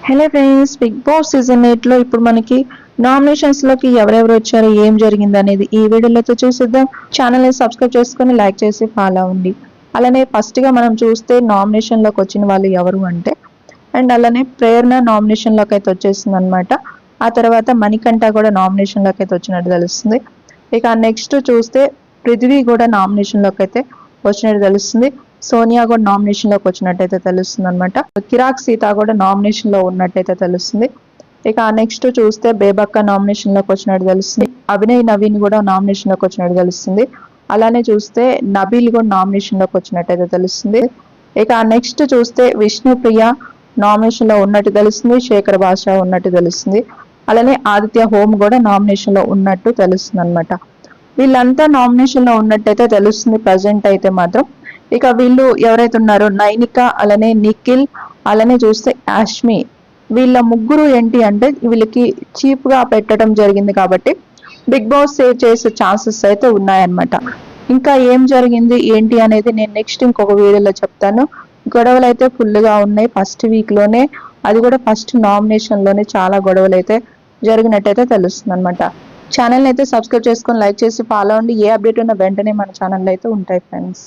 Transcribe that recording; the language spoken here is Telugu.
Hello friends, Bigg Boss season 8 లో ఇప్పుడు మనకి నామినేషన్స్ లోకి ఎవరెవరు వచ్చారు, ఏం జరిగింది అనేది ఈ వీడియోలో చూసేద్దాం. ఛానల్ ని సబ్స్క్రైబ్ చేసుకొని లైక్ చేసి ఫాలో అవ్వండి. అలానే ఫస్ట్ గా మనం చూస్తే నామినేషన్ లోకి వచ్చిన వాళ్ళు ఎవరు అంటే అలానే ప్రేరణ నామినేషన్ లోకి అయితే వచ్చేసింది అనమాట. ఆ తర్వాత మణికంఠ కూడా నామినేషన్ లోకి అయితే వచ్చినట్టు తెలుస్తుంది. ఇక నెక్స్ట్ చూస్తే పృథ్వీ కూడా నామినేషన్ లోకి అయితే వచ్చినట్టు తెలుస్తుంది. సోనియా కూడా నామినేషన్ లోకి వచ్చినట్టయితే తెలుస్తుంది అనమాట. కిరాక్ సీత కూడా నామినేషన్ లో ఉన్నట్టయితే తెలుస్తుంది. ఇక నెక్స్ట్ చూస్తే బేబక్క నామినేషన్ లోకి వచ్చినట్టు తెలుస్తుంది. అభినయ్ నవీన్ కూడా నామినేషన్ లోకి వచ్చినట్టు తెలుస్తుంది. అలానే చూస్తే నబీల్ కూడా నామినేషన్ లోకి వచ్చినట్టయితే తెలుస్తుంది. ఇక నెక్స్ట్ చూస్తే విష్ణుప్రియ నామినేషన్ లో ఉన్నట్టు తెలుస్తుంది. శేఖర్ భాష ఉన్నట్టు తెలుస్తుంది. అలానే ఆదిత్య హోమ్ కూడా నామినేషన్ లో ఉన్నట్టు తెలుస్తుంది అనమాట. వీళ్ళంతా నామినేషన్ లో ఉన్నట్టయితే తెలుస్తుంది ప్రజెంట్ అయితే మాత్రం. ఇక వీళ్ళు ఎవరైతే ఉన్నారో నైనిక, అలానే నిఖిల్, అలానే చూస్తే యాష్మి, వీళ్ళ ముగ్గురు ఏంటి అంటే వీళ్ళకి చీప్ గా పెట్టడం జరిగింది కాబట్టి బిగ్ బాస్ సేవ్ చేసే ఛాన్సెస్ అయితే ఉన్నాయన్నమాట. ఇంకా ఏం జరిగింది ఏంటి అనేది నేను నెక్స్ట్ ఇంకొక వీడియోలో చెప్తాను. గొడవలు అయితే ఫుల్ గా ఉన్నాయి ఫస్ట్ వీక్ లోనే, అది కూడా ఫస్ట్ నామినేషన్ లోనే చాలా గొడవలు అయితే జరిగినట్టయితే తెలుస్తుంది అనమాట. ఛానల్ అయితే సబ్స్క్రైబ్ చేసుకొని లైక్ చేసి ఫాలో అవ్వండి. ఏ అప్డేట్ ఉన్న వెంటనే మన ఛానల్ అయితే ఉంటాయి ఫ్రెండ్స్.